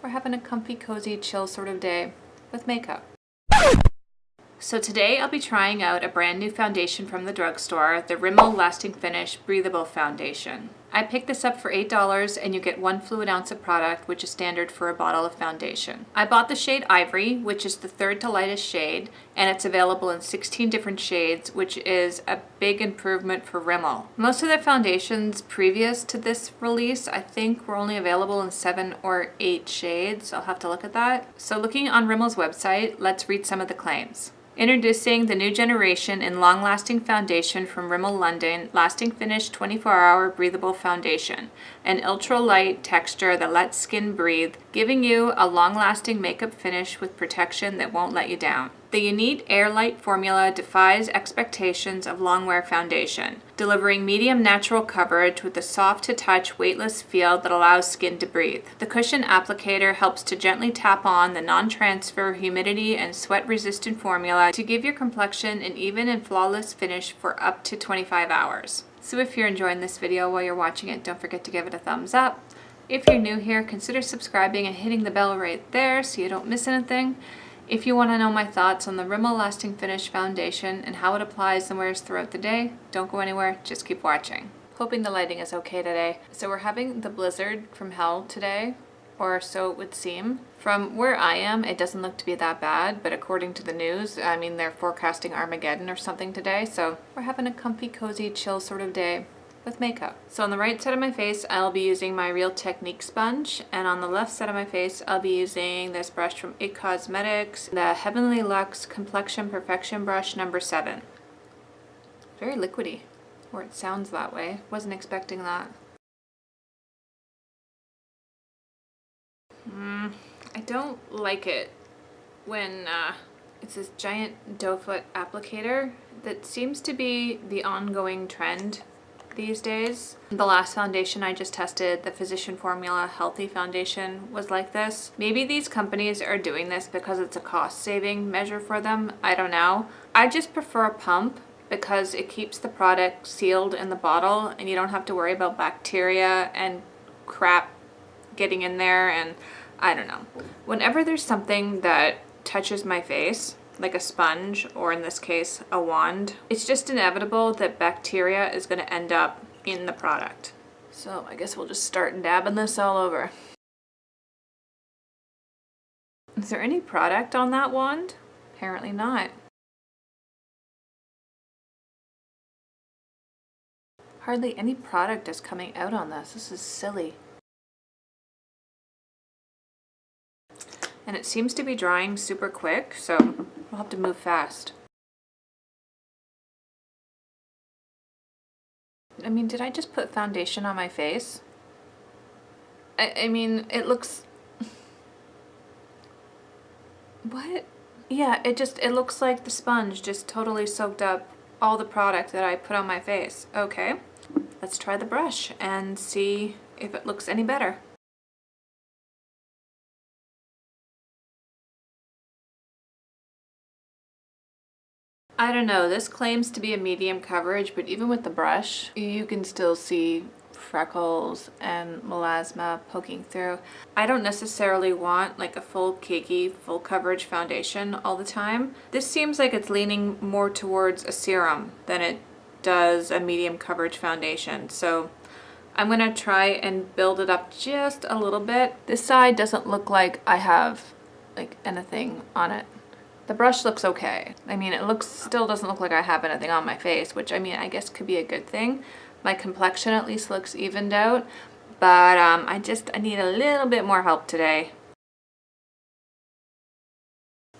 We're having a comfy, cozy, chill sort of day with makeup. So today I'll be trying out a brand new foundation from the drugstore, the Rimmel Lasting Finish Breathable Foundation. I picked this up for $8 and you get 1 fluid ounce of product, which is standard for a bottle of foundation. I bought the shade Ivory, which is the third to lightest shade, and it's available in 16 different shades, which is a big improvement for Rimmel. Most of their foundations previous to this release, I think, were only available in 7 or 8 shades. I'll have to look at that. So looking on Rimmel's website, let's read some of the claims. Introducing the new generation in long-lasting foundation from Rimmel Lasting Finish 24-hour Breathable Foundation. An ultra-light texture that lets skin breathe, giving you a long-lasting makeup finish with protection that won't let you down. The unique air-light formula defies expectations of long-wear foundation, delivering medium natural coverage with a soft-to-touch, weightless feel that allows skin to breathe. The cushion applicator helps to gently tap on the non-transfer, humidity, and sweat-resistant formula to give your complexion an even and flawless finish for up to 25 hours. So if you're enjoying this video while you're watching it, don't forget to give it a thumbs up. If you're new here, consider subscribing and hitting the bell right there so you don't miss anything. If you want to know my thoughts on the Rimmel Lasting Finish foundation and how it applies and wears throughout the day, don't go anywhere, just keep watching. Hoping the lighting is okay today. So we're having the blizzard from hell today, or so it would seem. From where I am, it doesn't look to be that bad, but according to the news, I mean, they're forecasting Armageddon or something today, so we're having a comfy, cozy, chill sort of day with makeup. So on the right side of my face, I'll be using my Real Technique sponge, and on the left side of my face, I'll be using this brush from IT Cosmetics, the Heavenly Luxe Complexion Perfection Brush number 7. Very liquidy, or it sounds that way. Wasn't expecting that. I don't like it when it's this giant doe foot applicator that seems to be the ongoing trend these days. The last foundation I just tested, the Physician Formula Healthy Foundation, was like this. Maybe these companies are doing this because it's a cost-saving measure for them. I don't know. I just prefer a pump because it keeps the product sealed in the bottle and you don't have to worry about bacteria and crap getting in there, and I don't know. Whenever there's something that touches my face, like a sponge, or in this case, a wand, it's just inevitable that bacteria is going to end up in the product. So I guess we'll just start dabbing this all over. Is there any product on that wand? Apparently not. Hardly any product is coming out on this. This is silly. And it seems to be drying super quick, so we'll have to move fast. I mean, did I just put foundation on my face? I mean, it looks... What? Yeah, it looks like the sponge just totally soaked up all the product that I put on my face. Okay, let's try the brush and see if it looks any better. I don't know, this claims to be a medium coverage, but even with the brush, you can still see freckles and melasma poking through. I don't necessarily want like a full cakey, full coverage foundation all the time. This seems like it's leaning more towards a serum than it does a medium coverage foundation. So I'm gonna try and build it up just a little bit. This side doesn't look like I have like anything on it. The brush looks okay. I mean, it still doesn't look like I have anything on my face, which I mean, I guess could be a good thing. My complexion at least looks evened out, but I need a little bit more help today.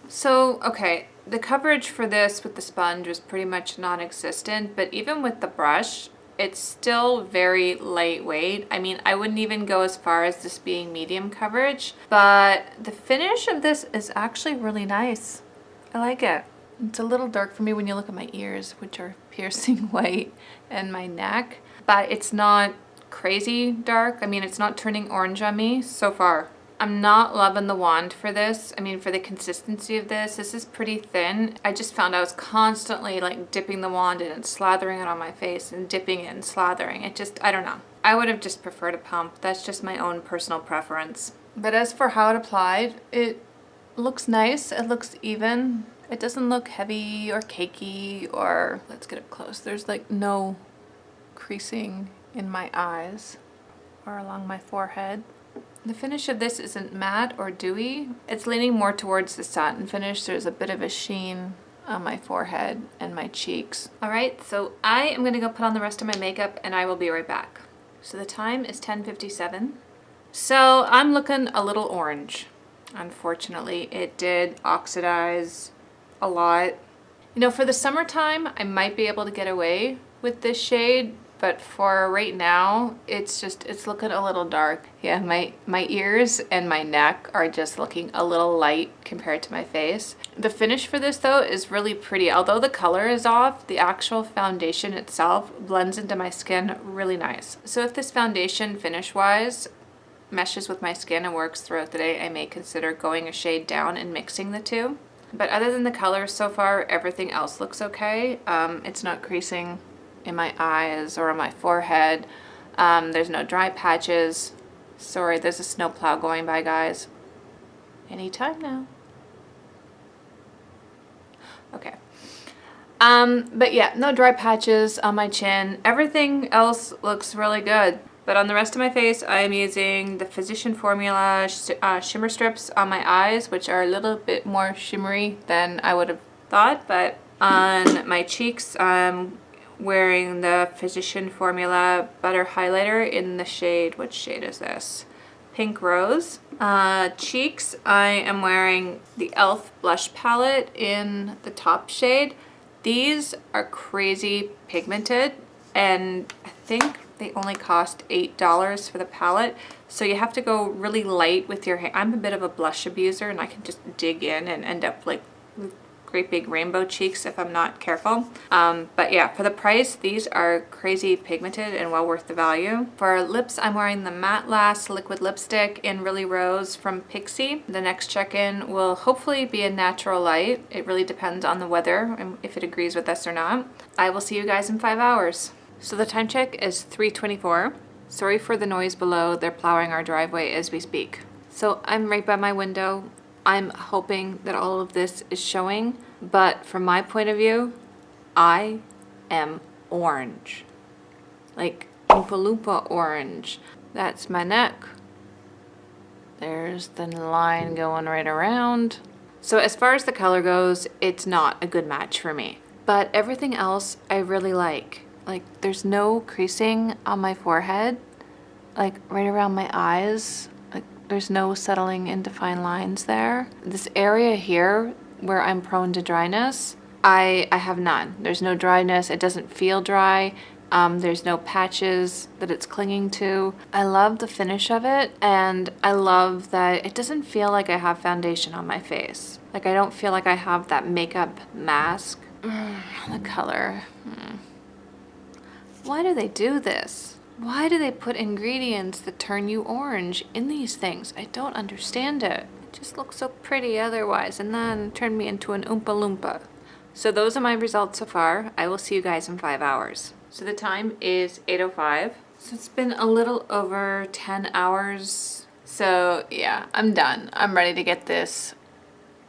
So, okay, the coverage for this with the sponge was pretty much non-existent, but even with the brush, it's still very lightweight. I mean, I wouldn't even go as far as this being medium coverage, but the finish of this is actually really nice. I like it. It's a little dark for me when you look at my ears, which are piercing white, and my neck, but it's not crazy dark. I mean, it's not turning orange on me so far. I'm not loving the wand for this. I mean, for the consistency of this is pretty thin. I just found I was constantly like dipping the wand in and slathering it on my face and dipping it and slathering. It just, I don't know. I would have just preferred a pump. That's just my own personal preference. But as for how it applied, it looks nice. It looks even. It doesn't look heavy or cakey or, let's get up close. There's like no creasing in my eyes or along my forehead. The finish of this isn't matte or dewy. It's leaning more towards the satin finish. There's a bit of a sheen on my forehead and my cheeks. All right, so I am gonna go put on the rest of my makeup and I will be right back. So the time is 10:57. So I'm looking a little orange. Unfortunately, it did oxidize a lot. You know, for the summertime, I might be able to get away with this shade, but for right now, it's looking a little dark. Yeah, my ears and my neck are just looking a little light compared to my face. The finish for this though is really pretty. Although the color is off, the actual foundation itself blends into my skin really nice. So if this foundation finish-wise meshes with my skin and works throughout the day, I may consider going a shade down and mixing the two. But other than the color so far, everything else looks okay. It's not creasing in my eyes or on my forehead. There's no dry patches. Sorry, there's a snowplow going by, guys. Anytime now. Okay. But yeah, no dry patches on my chin. Everything else looks really good. But on the rest of my face, I am using the Physician Formula shimmer strips on my eyes, which are a little bit more shimmery than I would have thought. But on my cheeks, I'm wearing the Physician Formula Butter Highlighter in the shade, which shade is this? Pink Rose. Cheeks, I am wearing the e.l.f. blush palette in the top shade. These are crazy pigmented, and I think they only cost $8 for the palette. So you have to go really light with your hair. I'm a bit of a blush abuser and I can just dig in and end up like with great big rainbow cheeks if I'm not careful. But yeah, for the price, these are crazy pigmented and well worth the value. For lips, I'm wearing the Matte Last liquid lipstick in Really Rose from Pixie. The next check-in will hopefully be a natural light. It really depends on the weather and if it agrees with us or not. I will see you guys in 5 hours. So the time check is 3:24. Sorry for the noise below. They're plowing our driveway as we speak. So I'm right by my window. I'm hoping that all of this is showing, but from my point of view, I am orange. Like Oompa Loompa orange. That's my neck. There's the line going right around. So as far as the color goes, it's not a good match for me. But everything else I really like. Like there's no creasing on my forehead, like right around my eyes. Like there's no settling into fine lines there. This area here where I'm prone to dryness, I have none. There's no dryness. It doesn't feel dry. There's no patches that it's clinging to. I love the finish of it, and I love that it doesn't feel like I have foundation on my face. Like I don't feel like I have that makeup mask. The color. Why do they do this? Why do they put ingredients that turn you orange in these things? I don't understand it. It just looks so pretty otherwise, and then turn me into an Oompa Loompa. So those are my results so far. I will see you guys in 5 hours. So the time is 8:05. So it's been a little over 10 hours. So yeah, I'm done. I'm ready to get this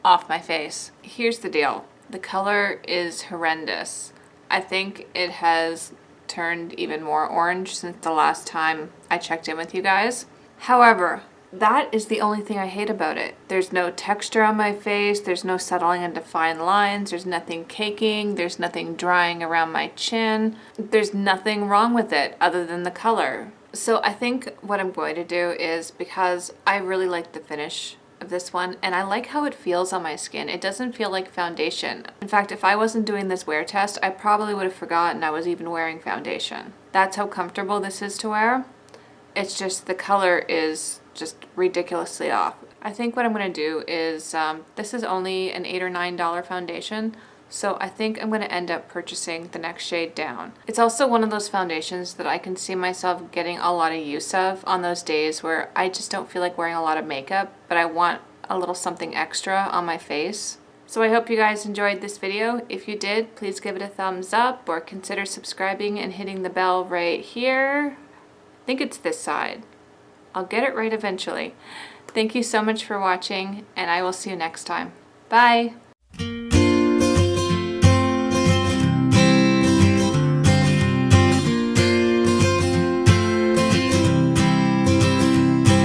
off my face. Here's the deal. The color is horrendous. I think it has turned even more orange since the last time I checked in with you guys. However, that is the only thing I hate about it. There's no texture on my face, there's no settling into fine lines, there's nothing caking, there's nothing drying around my chin. There's nothing wrong with it other than the color. So I think what I'm going to do is, because I really like the finish of this one and I like how it feels on my skin. It doesn't feel like foundation. In fact, if I wasn't doing this wear test, I probably would have forgotten I was even wearing foundation. That's how comfortable this is to wear. It's just the color is just ridiculously off. I think what I'm going to do is, this is only an $8 or $9 foundation, so I think I'm going to end up purchasing the next shade down. It's also one of those foundations that I can see myself getting a lot of use of on those days where I just don't feel like wearing a lot of makeup, but I want a little something extra on my face. So I hope you guys enjoyed this video. If you did, please give it a thumbs up or consider subscribing and hitting the bell right here. I think it's this side. I'll get it right eventually. Thank you so much for watching, and I will see you next time. Bye!